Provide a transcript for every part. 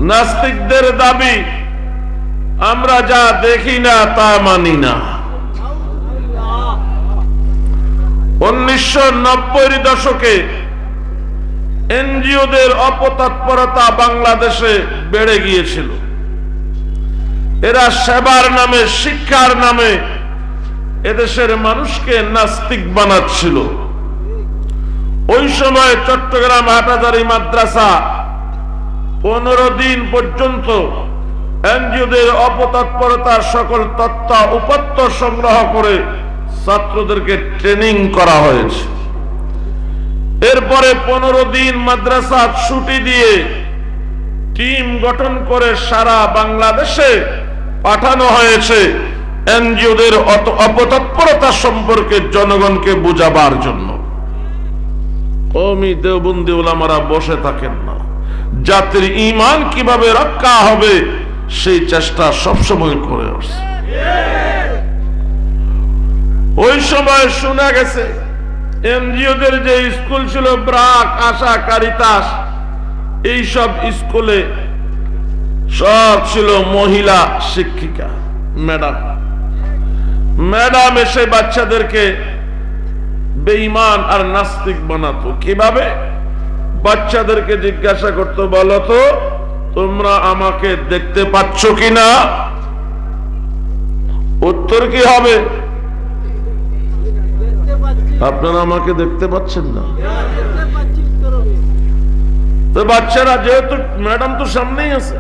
নাস্তিকদের দাবি আমরা যা দেখি না তা মানি না। 1990-এর দশকে এনজিওদের অপতৎপরতা বাংলাদেশে বেড়ে গিয়েছিল। এরা সেবার নামে, শিক্ষার নামে এদেশের মানুষকে নাস্তিক বানাচ্ছিল। ওই সময় চট্টগ্রাম হাটহাজারী মাদ্রাসা 15 দিন পর্যন্ত এনজিওদের অপতৎপরতার সকল তথ্য উপাত্ত সংগ্রহ করে ছাত্রদেরকে ট্রেনিং করা হয়েছে। এরপরে 15 দিন মাদ্রাসা ছুটি দিয়ে টিম গঠন করে সারা বাংলাদেশে পাঠানো হয়েছে এনজিওদের অপতৎপরতা সম্পর্কে জনগণকে বুঝাবার জন্য। কওমি দেওবন্দি ওলামারা বসে থাকেন না, জাতির ঈমান কিভাবে রক্ষা হবে সেই চেষ্টা সবসময় করে আসছে। ওই সময় শোনা গেছে এনজিওদের যে স্কুল ছিল ব্রাক, আশা, কারিতাস, এইসব স্কুলে সব ছিল মহিলা শিক্ষিকা, ম্যাডাম এসে বাচ্চাদেরকে বেঈমান আর নাস্তিক বানাতো। কিভাবে? বাচ্চাদেরকে জিজ্ঞাসা করতো, বলো তো তোমরা আমাকে দেখতে পাচ্ছ কিনা? উত্তর কি হবে? আপনারা আমাকে দেখতে পাচ্ছেন না। তো বাচ্চারা, যেহেতু ম্যাডাম তো সামনেই আছে,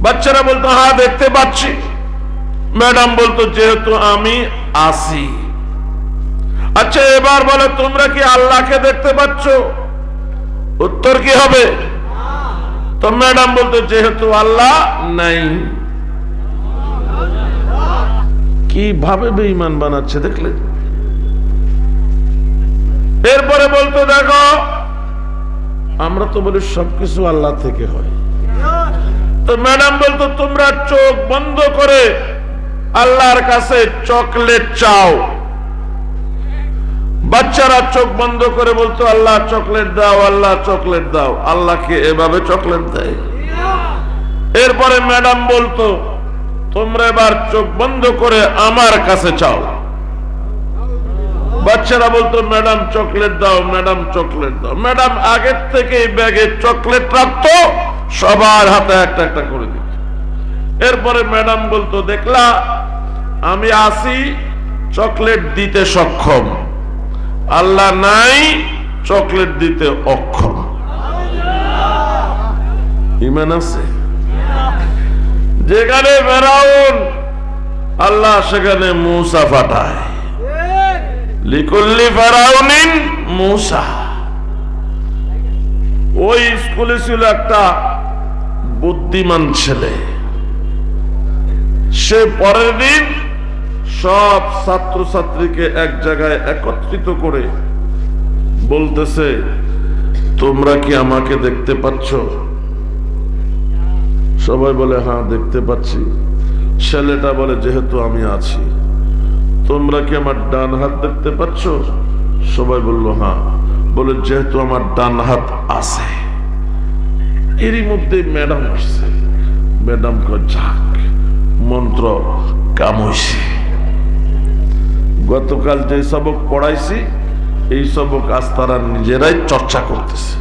বাচ্চারা বলতো হ্যাঁ দেখতে পাচ্ছি। ম্যাডাম বলতো যেহেতু আমি আসি। আচ্ছা এবার বলে তোমরা কি আল্লাহকে দেখতে পাচ্ছ? উত্তর কি হবে? তো ম্যাডাম বলতো যেহেতু আল্লাহ নাই। কিভাবে বেঈমান বানাচ্ছে দেখলে। এরপরে বলতো দেখো আমরা তো বলি সবকিছু আল্লাহ থেকে হয়। তো ম্যাডাম বলতো তোমরা চোখ বন্ধ করে আল্লাহর কাছে চকলেট চাও। বাচ্চারা চোখ বন্ধ করে বলতো আল্লাহ চকলেট দাও, আল্লাহ চকলেট দাও। আল্লাহকে এভাবে চকলেট দেয়? এরপরে ম্যাডাম বলতো তোমরা এবার চোখ বন্ধ করে আমার কাছে চাও। বাচ্চারা বলতো ম্যাডাম চকলেট দাও, ম্যাডাম চকলেট দাও। ম্যাডাম আগের থেকে ব্যাগে চকলেট রাখতো, সবার হাতে একটা একটা করে দিত। এরপরে ম্যাডাম বলতো দেখলা আমি আসি, চকলেট দিতে সক্ষম, আল্লাহ নাই, চকলেট দিতে অক্ষম। ঈমান আছে? যেখানে ফেরাউন আল্লাহ সেখানে মূসা পাঠায়। লিকুল্লি ফেরাউনিন মূসা। ওই স্কুলে ছিল একটা বুদ্ধিমান ছেলে। সে পরের দিন সব ছাত্রছাত্রীকে এক জায়গায় একত্রিত করে বলতেছে তোমরা কি আমাকে দেখতে পাচ্ছ? সবাই বলে হ্যাঁ দেখতে পাচ্ছি। ছেলেটা বলে যেহেতু আমি আছি, তোমরা কি আমার ডান হাত দেখতে পাচ্ছ? সবাই বলল হ্যাঁ। বলে যেহেতু আমার ডান হাত আছে। এরই মধ্যে ম্যাডাম আসছে। ম্যাডাম কয় যাক, মন্ত্র কাম হইছে। গতকাল যে সবক পড়াইছি এই সবক আজ তারা নিজেরাই চর্চা করতেছে।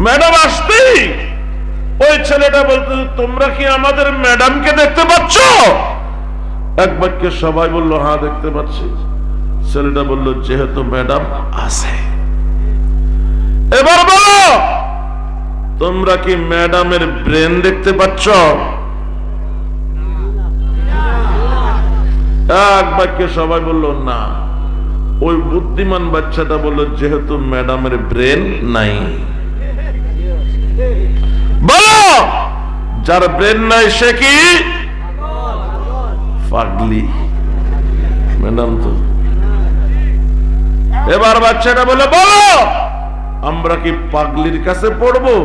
ম্যাডাম আসতেই ওই ছেলেটা বলতে তোমরা কি আমাদের ম্যাডামকে দেখতে পাচ্ছ? এক বাক্যে সবাই বলল হ্যাঁ দেখতে পাচ্ছি। ছেলেটা বলল যেহেতু ম্যাডাম আছে, এবার বলো তোমরা কি ম্যাডামের ব্রেন দেখতে পাচ্ছ? এক বাক্যে সবাই বলল না। ওই বুদ্ধিমান বাচ্চাটা বলল যেহেতু ম্যাডামের ব্রেন নাই। বলো যার ব্রেন নাই সে কি পাগলি? ম্যাডাম তো। এবার বাচ্চাটা বলে বলো আমরা কি পাগলির কাছে পড়বো?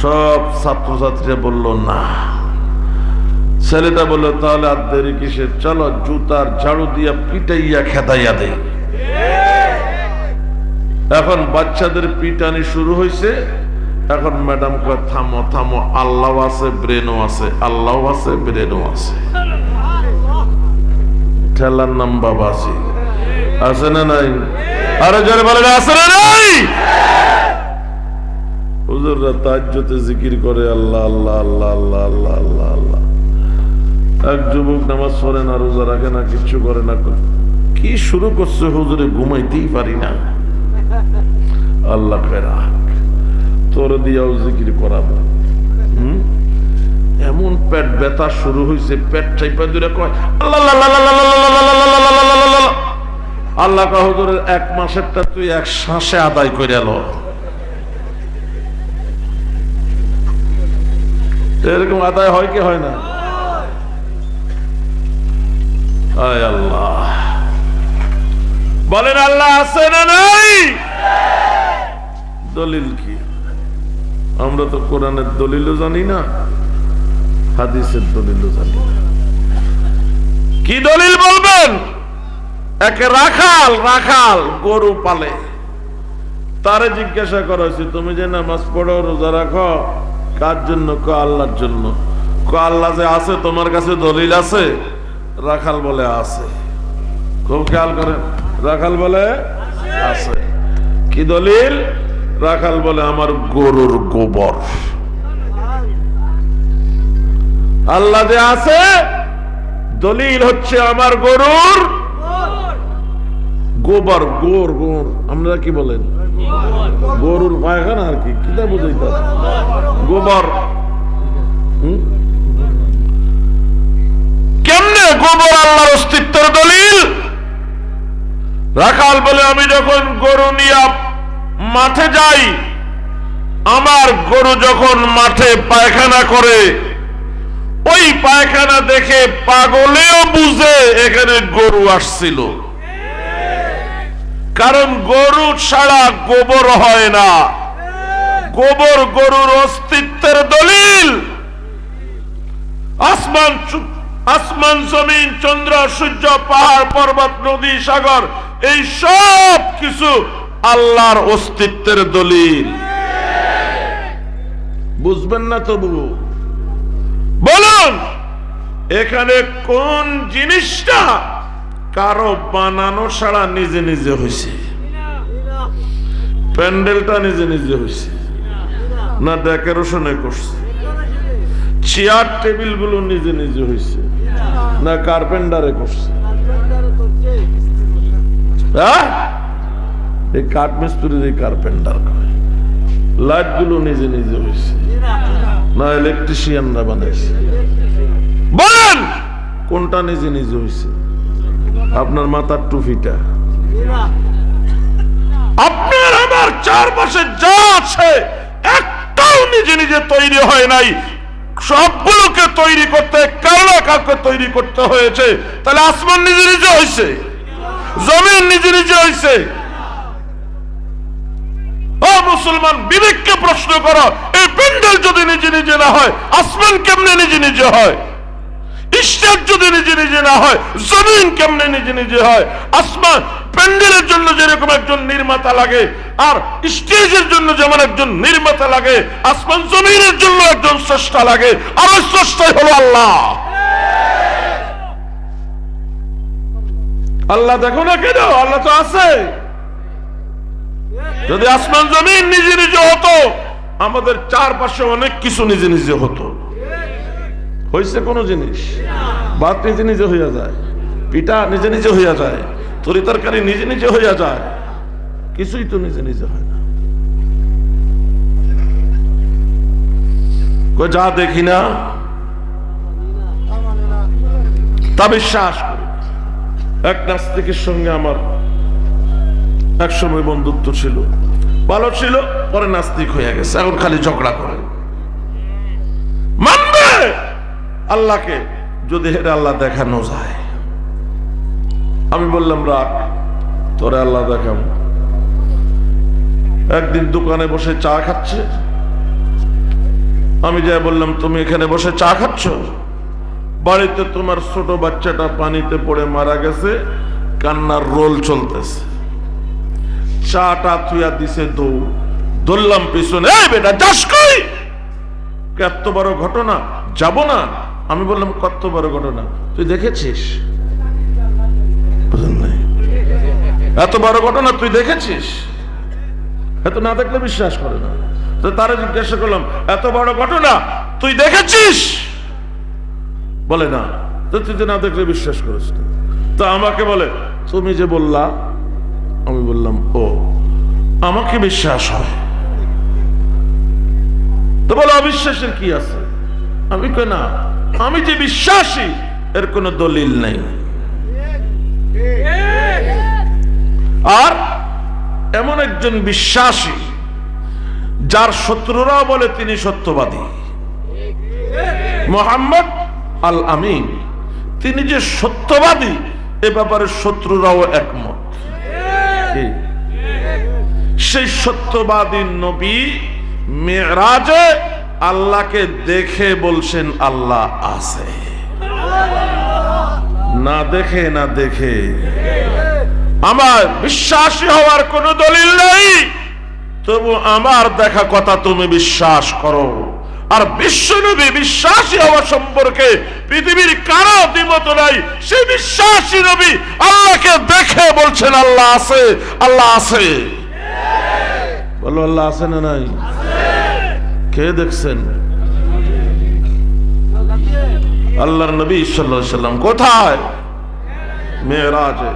সব ছাত্রছাত্রীরা বলল না। ছেলেটা বললো তাহলে আর দেরি কিসের, চলো জুতার ঝাড়ু দিয়া পিটাইয়া খেদাইয়া দে। এখন বাচ্চাদের পিটানি শুরু হয়েছে। এখন ম্যাডাম কয় থামো থামো, আল্লাহ আছে ব্রেনও আছে, আল্লাহ আছে ব্রেনও আছে। ঠেলার নাম বাবাজি, আছে না নাই? আরে যারা বলে আছে না নাই? হুজুররা তাহাজ্জুদে জিকির করে আল্লাহ আল্লাহ আল্লাহ আল্লাহ আল্লাহ আল্লাহ আল্লাহ। এক যুবক নামাজ পড়ে না, রোজা রাখে না, কিচ্ছু করে না, কি শুরু করছে হুজুরে, ঘুমাইতেই পারি না। আল্লাহ খেরা তোর দিয়াও জিকির করাবো। এমন পেট ব্যথা শুরু হয়েছে, পেট চাইপা দূরে কয় আল্লাহ আল্লাহ। আল্লাহ কা হুজুরের 1 মাসেরটা তুই 1 শ্বাসে আদায় করে এলো। এরকম আদায় হয় কি হয় না? আয় আল্লাহ, বলেন আল্লাহ আছে না নাই? দলিল কি? আমরা তো কোরআনের দলিলও জানি না, হাদিসের দলিলও জানি না। কি দলিল বলবেন? একে রাখাল, রাখাল গরু পালে, তারে জিজ্ঞাসা করা হয়েছে তুমি যে নামাজ পড়ো রোজা রাখো কার জন্য? ক আল্লাহর জন্য। ক আল্লাহ যে আছে তোমার কাছে দলিল আছে? রাখাল বলে আছে। খুব খেয়াল করেন, রাখাল বলে আছে। কি দলিল? রাখাল বলে আমার গরুর গোবর। আল্লাহ যে আছে দলিল হচ্ছে আমার গরুর গোবর। গোর গোর আমরা কি বলেন? গরুর পায়খানা আর কি, কিটা বুঝাইতে গোবর। কেমনে গোবর আল্লাহর অস্তিত্বের দলিল? রাখাল বলে আমি যখন গরু নিয়ে মাঠে যাই, আমার গরু যখন মাঠে পায়খানা করে, ওই পায়খানা দেখে পাগলেও বুঝে এখানে গরু আসছিল। কারণ গরু ছাড়া গোবর হয় না। গোবর গরুর অস্তিত্বের দলিল। আসমান জমিন চন্দ্র সূর্য পাহাড় পর্বত নদী সাগর এই সব কিছু আল্লাহর অস্তিত্বের দলিল। বুঝবেন না তবু বলুন, এখানে কোন জিনিসটা কারো বানানো ছাড়া নিজে নিজে হয়েছে? প্যান্ডেলটা নিজে নিজে হয়েছে না ডেকোরেশনে করছে? চেয়ার টেবিল গুলো নিজে নিজে হয়েছে না কার্পেন্টারে করছে? এই কাঠ মিস্ত্রির এই কার্পেন্টার কয়। লাইট গুলো নিজে নিজে হয়েছে না ইলেকট্রিশিয়ানরা বানাইছে? বলেন কোনটা নিজে নিজে হয়েছে? আপনার মাথার টুপিটা, আপনার আমার চারপাশে যা আছে একটাও নিজে নিজে তৈরি হয় নাই। সবগুলোকে তৈরি করতে কাউকে তৈরি করতে হয়েছে। তাহলে আসমান নিজে নিজে হয়েছে, জমিন নিজে নিজে হয়েছে। ও মুসলমান, বিবেককে প্রশ্ন করো, এই প্যান্ডেল যদি নিজে নিজে না হয়, আসমান কেমনে নিজে নিজে হয়? স্টেজ যদি নিজে নিজে না হয়, জমিন কেমনে নিজে নিজে হয়? আসমান প্যান্ডেলের জন্য যেরকম একজন নির্মাতা লাগে, আর স্টেজের জন্য যেমন একজন নির্মাতা লাগে, আসমান জমিনের জন্য একজন স্রষ্টা লাগে, আর ওই স্রষ্টাই হলো আল্লাহ। আল্লাহ দেখো না কেন? আল্লাহ তো আছে। যদি আসমান জমিন নিজে নিজে হতো, আমাদের চারপাশে অনেক কিছু নিজে নিজে হতো। হয়েছে কোন জিনিস? ভাত নিজে নিজে হইয়া যায়, পিঠা নিজে নিজে হইয়া যায়, তরি তরকারি নিজে নিজে হইয়া যায়, কিছুই তো নিজে নিজে হয় না। যা দেখি না তা বিশ্বাস করি। এক নাস্তিকের সঙ্গে আমার একসময় বন্ধুত্ব ছিল, ভালো ছিল, পরে নাস্তিক হয়ে গেছে, এখন খালি ঝগড়া করে। মানবে আল্লাহকে যদি হেরে আল্লাহ দেখানো যায়। আমি বললাম রাখ, তোরে আল্লাহ দেখাবো। একদিন দোকানে বসে চা খাচ্ছে, আমি যাই বললাম তুমি এখানে বসে চা খাচ্ছ? বাড়িতে তোমার ছোট বাচ্চাটা পানিতে পড়ে মারা গেছে, কান্নার রোল চলতেছে। চাটা থুয়া দিছে দৌড়, ধরলাম পিছনে, এই বেটা যাস কই? এত বড় ঘটনা, যাব না। আমি বললাম কত বড় ঘটনা তুই দেখেছিস? বুঝলেন নাই? এত বড় ঘটনা তুই দেখেছিস? এত না দেখলে বিশ্বাস করে না। তো তারা জিজ্ঞাসা করলাম এত বড় ঘটনা তুই দেখেছিস? বলে না। তো তুই না দেখলে বিশ্বাস করিস না। তো আমাকে বলে তুমি যে বললা। আমি বললাম ও, আমাকে বিশ্বাস হয়। তো বলো অবিশ্বাসের কি আছে? আমি কই না, আমি যে বিশ্বাসী এর কোনো দলিল নেই। আর এমন একজন বিশ্বাসী যার শত্রুরাও বলে তিনি সত্যবাদী, মুহাম্মদ আল আমিন, তিনি যে সত্যবাদী এ ব্যাপারে শত্রুরাও একমত। সেই সত্যবাদী নবী মেরাজে আল্লাহকে দেখে বলছেন আল্লাহ আছে। না দেখে না দেখে আমার বিশ্বাসী হওয়ার কোন দলিল নেই, তবু আমার দেখা কথা তুমি বিশ্বাস করো। আর বিশ্বনবী বিশ্বাসী হওয়া সম্পর্কে পৃথিবীর কারো দ্বিমত নাই। সেই বিশ্বাসী নবী আল্লাহকে দেখে বলছেন আল্লাহ আছে, আল্লাহ আছে। বলো আল্লাহ আছে না নাই? কে দেখছেন? আল্লাহর নবী সাল্লাল্লাহু আলাইহি ওয়াসাল্লাম কোথায়? মেরাজে।